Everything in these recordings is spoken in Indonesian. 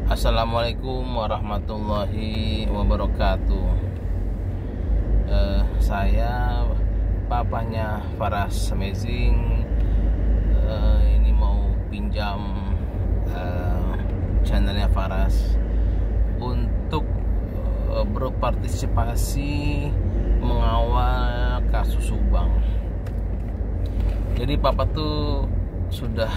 Assalamualaikum warahmatullahi wabarakatuh. Saya papahnya Faras Amazing. Ini mau pinjam channelnya Faras untuk berpartisipasi mengawal kasus Subang. Jadi papa tuh sudah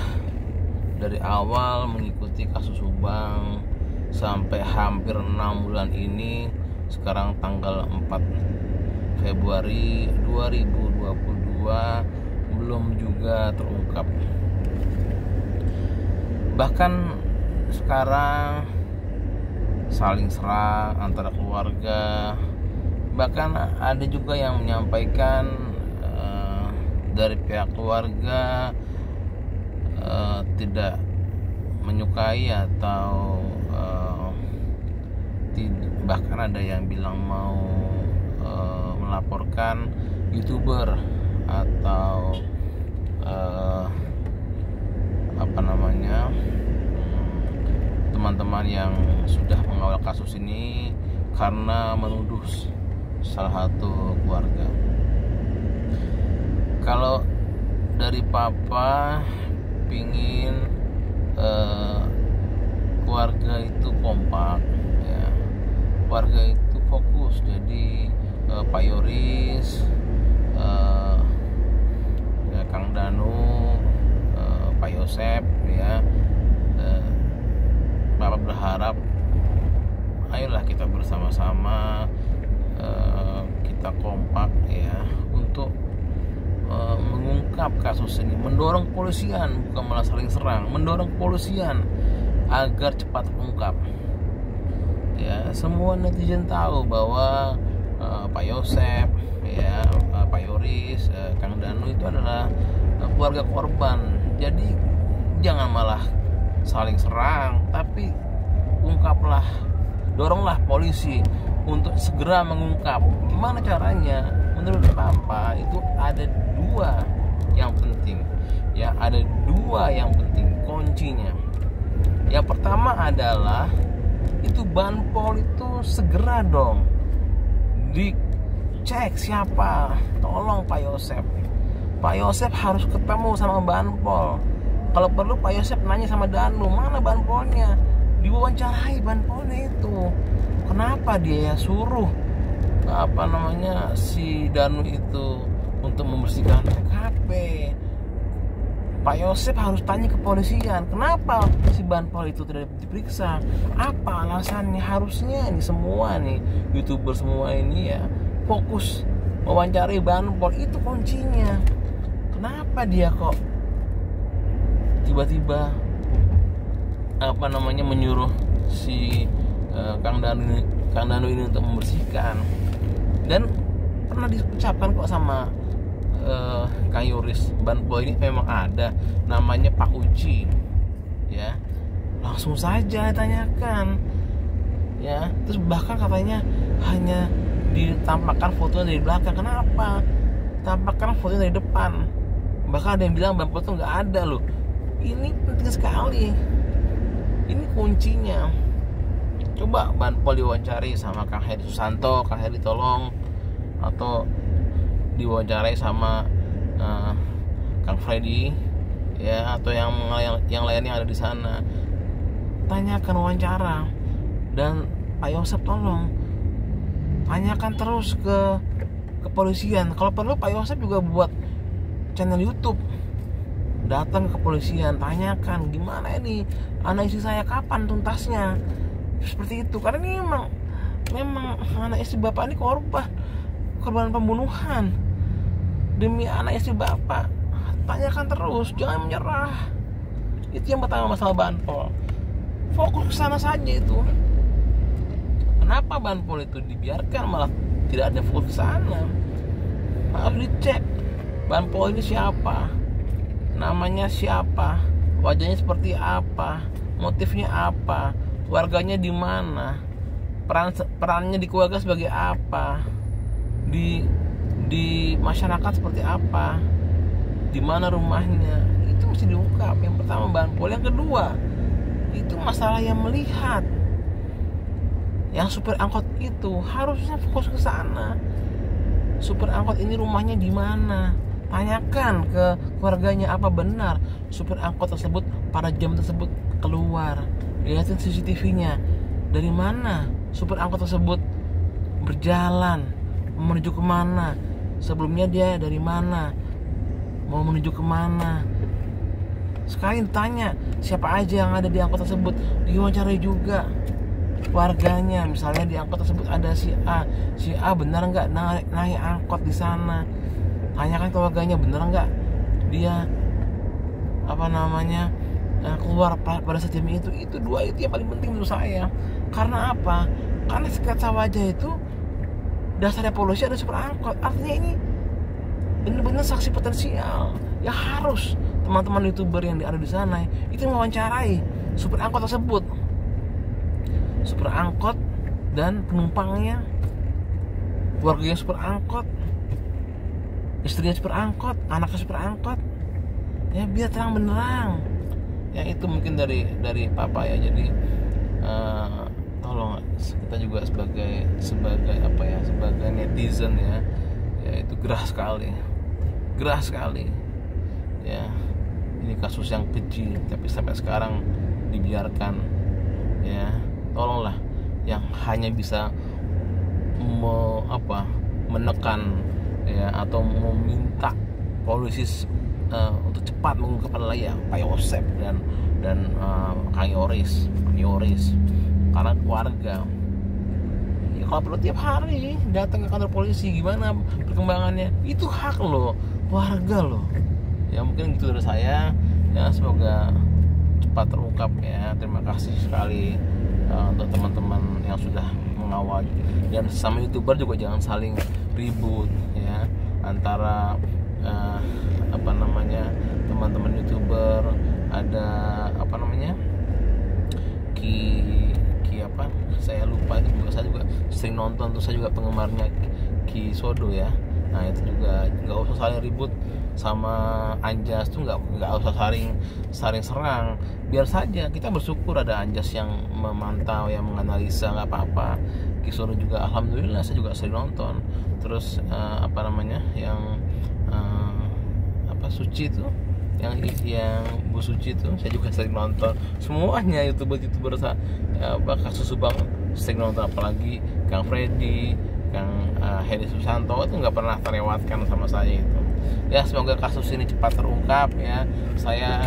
dari awal mengikuti kasus Subang sampai hampir 6 bulan ini. Sekarang tanggal 4 Februari 2022 belum juga terungkap. Bahkan sekarang saling serang antara keluarga. Bahkan ada juga yang menyampaikan dari pihak keluarga tidak menyukai atau bahkan ada yang bilang mau melaporkan YouTuber atau teman-teman yang sudah mengawal kasus ini karena menuduh salah satu keluarga. Kalau dari papa pingin keluarga itu kompak, ya, keluarga itu fokus. Jadi Pak Yoris, Kang Danu, Pak Yosep, ya, Bapak berharap ayolah kita bersama-sama, kita kompak, ya, untuk mengungkap kasus ini, mendorong kepolisian, bukan malah saling serang, mendorong kepolisian agar cepat terungkap. Ya, semua netizen tahu bahwa Pak Yosep, ya, Pak Yoris, Kang Danu itu adalah keluarga korban. Jadi jangan malah saling serang, tapi ungkaplah, doronglah polisi untuk segera mengungkap. Gimana caranya? Menurut papa itu ada dua yang penting, ya, ada dua yang penting kuncinya. Yang pertama adalah itu Banpol itu segera dong dicek siapa. Tolong Pak Yosep, Pak Yosep harus ketemu sama Banpol. Kalau perlu Pak Yosep nanya sama Danu, mana Banpolnya, diwawancarai Banpolnya itu. Kenapa dia suruh si Danu itu untuk membersihkan TKP? Pak Yosep harus tanya ke kepolisian, kenapa si Banpol itu tidak diperiksa, apa alasannya. Harusnya ini semua nih YouTuber semua ini, ya, fokus mewawancari Banpol, itu kuncinya. Kenapa dia kok tiba-tiba menyuruh si Kang Danu ini untuk membersihkan? Dan pernah diucapkan kok sama Kang Yoris, Banpol ini memang ada namanya Pak Uci, ya, langsung saja tanyakan, ya. Terus bahkan katanya hanya ditampakkan fotonya dari belakang. Kenapa tampakkan fotonya dari depan? Bahkan ada yang bilang Banpol itu nggak ada loh. Ini penting sekali, ini kuncinya. Coba Banpol diwawancari sama Kang Heri Susanto, Kang Heri tolong, atau diwawancarai sama Kang Freddy, ya, atau yang lain yang ada di sana. Tanyakan, wawancara. Dan Pak Yosep tolong tanyakan terus ke kepolisian. Kalau perlu Pak Yosep juga buat channel YouTube, datang ke kepolisian, tanyakan gimana ini anak istri saya, kapan tuntasnya, seperti itu. Karena ini memang anak istri bapak ini korban pembunuhan demi anak istri bapak. Tanyakan terus, jangan menyerah. Itu yang pertama, masalah Banpol. Fokus ke sana saja itu. Kenapa Banpol itu dibiarkan malah tidak ada fokus ke sana? Harus dicek Banpol ini siapa, namanya siapa, wajahnya seperti apa, motifnya apa, keluarganya di mana, perannya di keluarga sebagai apa, di masyarakat seperti apa, di mana rumahnya. Itu mesti diungkap. Yang pertama Banpol. Yang kedua, Itu masalah yang melihat. Yang supir angkot itu harusnya fokus ke sana. Supir angkot ini rumahnya di mana? Tanyakan ke keluarganya apa benar supir angkot tersebut pada jam tersebut keluar. Lihatin CCTV-nya. Dari mana supir angkot tersebut berjalan menuju kemana? Sebelumnya dia dari mana? Mau menuju kemana? Sekali tanya siapa aja yang ada di angkot tersebut, diwawancarai juga warganya. Misalnya di angkot tersebut ada si A benar nggak naik angkot di sana? Tanyakan ke warganya benar nggak dia keluar pada saat jam itu. Itu dua itu yang paling penting menurut saya. Karena apa? Karena sketsa wajah itu dasarnya polisi ada supir angkot. Artinya ini benar-benar saksi potensial yang harus teman-teman YouTuber yang ada di sana itu mewawancarai supir angkot tersebut, supir angkot dan penumpangnya, keluarganya supir angkot, istrinya supir angkot, anaknya supir angkot, ya biar terang benderang. Ya itu mungkin dari papa ya. Jadi tolong kita juga sebagai netizen ya itu gerah sekali ya. Ini kasus yang keji tapi sampai sekarang dibiarkan ya. Tolonglah yang hanya bisa menekan ya atau meminta polisi untuk cepat mengungkap adalah ya Pak Yosep dan Kang Yoris karena keluarga ya, kalau perlu tiap hari datang ke kantor polisi gimana perkembangannya, itu hak lo, warga lo ya. Mungkin gitu dari saya ya, semoga cepat terungkap ya. Terima kasih sekali untuk teman-teman yang sudah mengawal, dan sama YouTuber juga jangan saling ribut ya antara teman-teman YouTuber. Ada saya lupa itu juga, saya juga sering nonton tuh, saya juga penggemarnya Ki Sodo ya. Nah itu juga nggak usah saling ribut sama Anjas tuh, nggak usah saling serang. Biar saja kita bersyukur ada Anjas yang memantau, yang menganalisa, nggak apa-apa. Ki Sodo juga alhamdulillah saya juga sering nonton. Terus Suci itu yang Bu Suci itu saya juga sering nonton. Semuanya YouTuber kasus Subang sering nonton, apalagi Kang Freddy, Kang Hedi Susanto itu nggak pernah terlewatkan sama saya itu. Ya semoga kasus ini cepat terungkap ya. Saya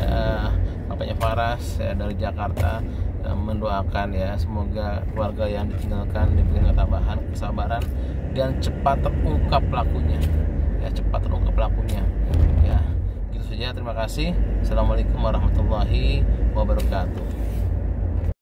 bapaknya Faras ya, dari Jakarta mendoakan ya semoga keluarga yang ditinggalkan diberikan ketabahan, kesabaran, dan cepat terungkap pelakunya ya, ya gitu saja. Terima kasih. Assalamualaikum warahmatullahi wabarakatuh.